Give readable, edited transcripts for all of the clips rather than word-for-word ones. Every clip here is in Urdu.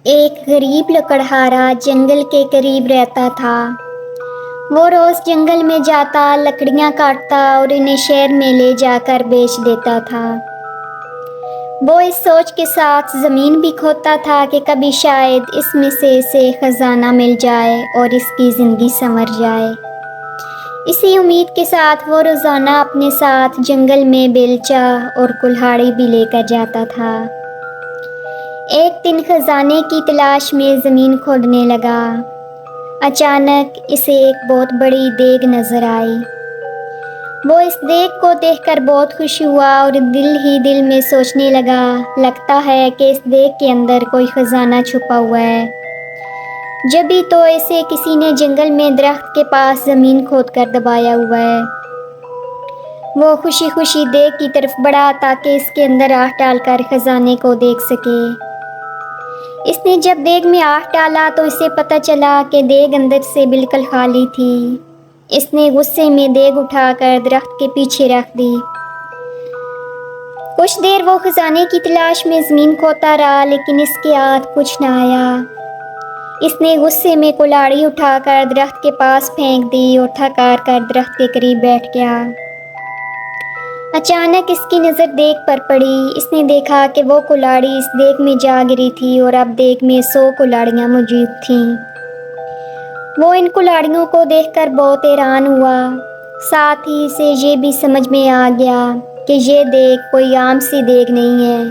ایک غریب لکڑہارا جنگل کے قریب رہتا تھا۔ وہ روز جنگل میں جاتا، لکڑیاں کاٹتا اور انہیں شہر میں لے جا کر بیچ دیتا تھا۔ وہ اس سوچ کے ساتھ زمین بھی کھودتا تھا کہ کبھی شاید اس میں سے اسے خزانہ مل جائے اور اس کی زندگی سنور جائے۔ اسی امید کے ساتھ وہ روزانہ اپنے ساتھ جنگل میں بیلچہ اور کلہاڑی بھی لے کر جاتا تھا۔ ایک دن خزانے کی تلاش میں زمین کھودنے لگا۔ اچانک اسے ایک بہت بڑی دیگ نظر آئی۔ وہ اس دیگ کو دیکھ کر بہت خوش ہوا اور دل ہی دل میں سوچنے لگا، لگتا ہے کہ اس دیگ کے اندر کوئی خزانہ چھپا ہوا ہے۔ جبھی تو اسے کسی نے جنگل میں درخت کے پاس زمین کھود کر دبایا ہوا ہے۔ وہ خوشی خوشی دیگ کی طرف بڑھا تاکہ اس کے اندر آنکھ ڈال کر خزانے کو دیکھ سکے۔ اس نے جب دیگ میں آنکھ ڈالا تو اسے پتہ چلا کہ دیگ اندر سے بالکل خالی تھی۔ اس نے غصے میں دیگ اٹھا کر درخت کے پیچھے رکھ دی۔ کچھ دیر وہ خزانے کی تلاش میں زمین کھودتا رہا لیکن اس کے ہاتھ کچھ نہ آیا۔ اس نے غصے میں کلاڑی اٹھا کر درخت کے پاس پھینک دی اور تھک ہار کر درخت کے قریب بیٹھ گیا۔ اچانک اس کی نظر دیگ پر پڑی۔ اس نے دیکھا کہ وہ کلاڑی اس دیگ میں جا گری تھی اور اب دیگ میں 100 کلاڑیاں موجود تھیں۔ وہ ان کلاڑیوں کو دیکھ کر بہت حیران ہوا۔ ساتھ ہی اسے یہ بھی سمجھ میں آ گیا کہ یہ دیگ کوئی عام سی دیگ نہیں ہے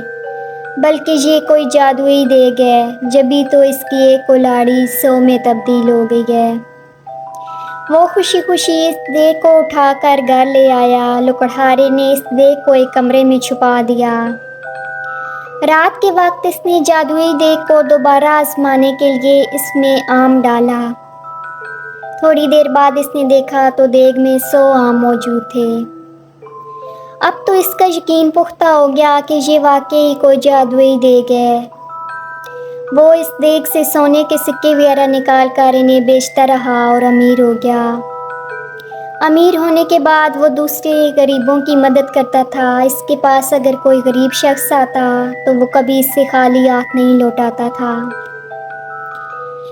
بلکہ یہ کوئی جادوئی دیگ ہے، جبھی تو اس کی ایک کلاڑی 100 میں تبدیل ہو گئی ہے۔ وہ خوشی خوشی اس دیگ کو اٹھا کر گھر لے آیا۔ لکڑہارے نے اس دیگ کو ایک کمرے میں چھپا دیا۔ رات کے وقت اس نے جادوئی دیگ کو دوبارہ آزمانے کے لیے اس میں آم ڈالا۔ تھوڑی دیر بعد اس نے دیکھا تو دیگ میں 100 آم موجود تھے۔ اب تو اس کا یقین پختہ ہو گیا کہ یہ واقعی کوئی جادوئی دیگ ہے۔ وہ اس دیگ سے سونے کے سکے وغیرہ نکال کر انہیں بیچتا رہا اور امیر ہو گیا۔ امیر ہونے کے بعد وہ دوسرے غریبوں کی مدد کرتا تھا۔ اس کے پاس اگر کوئی غریب شخص آتا تو وہ کبھی اس سے خالی ہاتھ نہیں لوٹاتا تھا۔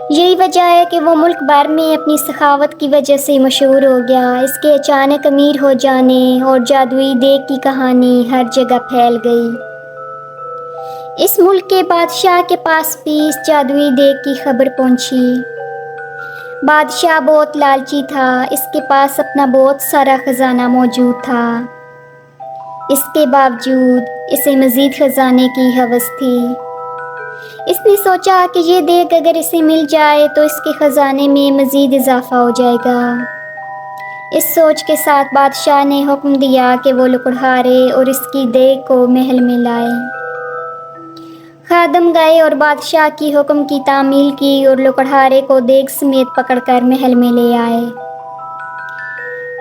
یہی وجہ ہے کہ وہ ملک بھر میں اپنی سخاوت کی وجہ سے مشہور ہو گیا۔ اس کے اچانک امیر ہو جانے اور جادوئی دیگ کی کہانی ہر جگہ پھیل گئی۔ اس ملک کے بادشاہ کے پاس بھی اس جادوئی دیگ کی خبر پہنچی۔ بادشاہ بہت لالچی تھا۔ اس کے پاس اپنا بہت سارا خزانہ موجود تھا۔ اس کے باوجود اسے مزید خزانے کی ہوس تھی۔ اس نے سوچا کہ یہ دیگ اگر اسے مل جائے تو اس کے خزانے میں مزید اضافہ ہو جائے گا۔ اس سوچ کے ساتھ بادشاہ نے حکم دیا کہ وہ لکڑہارے اور اس کی دیگ کو محل میں لائے۔ خادم گئے اور بادشاہ کی حکم کی تعمیل کی اور لکڑہارے کو دیگ سمیت پکڑ کر محل میں لے آئے۔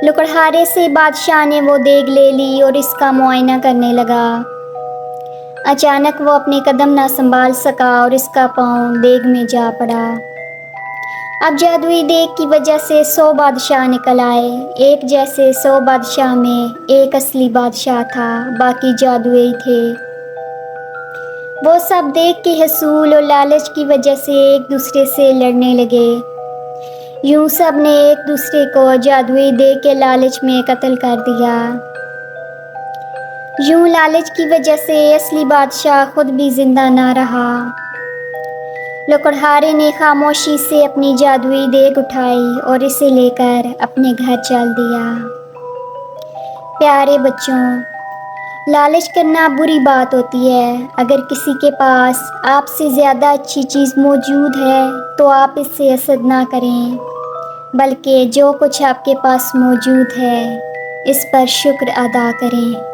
لکڑہارے سے بادشاہ نے وہ دیگ لے لی اور اس کا معائنہ کرنے لگا۔ اچانک وہ اپنے قدم نہ سنبھال سکا اور اس کا پاؤں دیگ میں جا پڑا۔ اب جادوئی دیگ کی وجہ سے 100 بادشاہ نکل آئے۔ ایک جیسے 100 بادشاہ میں ایک اصلی بادشاہ تھا، باقی جادوئی تھے۔ وہ سب دیگ کے حصول اور لالچ کی وجہ سے ایک دوسرے سے لڑنے لگے۔ یوں سب نے ایک دوسرے کو جادوئی دیگ کے لالچ میں قتل کر دیا۔ یوں لالچ کی وجہ سے اصلی بادشاہ خود بھی زندہ نہ رہا۔ لکڑہارے نے خاموشی سے اپنی جادوئی دیگ اٹھائی اور اسے لے کر اپنے گھر چل دیا۔ پیارے بچوں، لالچ کرنا بری بات ہوتی ہے۔ اگر کسی کے پاس آپ سے زیادہ اچھی چیز موجود ہے تو آپ اس سے حسد نہ کریں، بلکہ جو کچھ آپ کے پاس موجود ہے اس پر شکر ادا کریں۔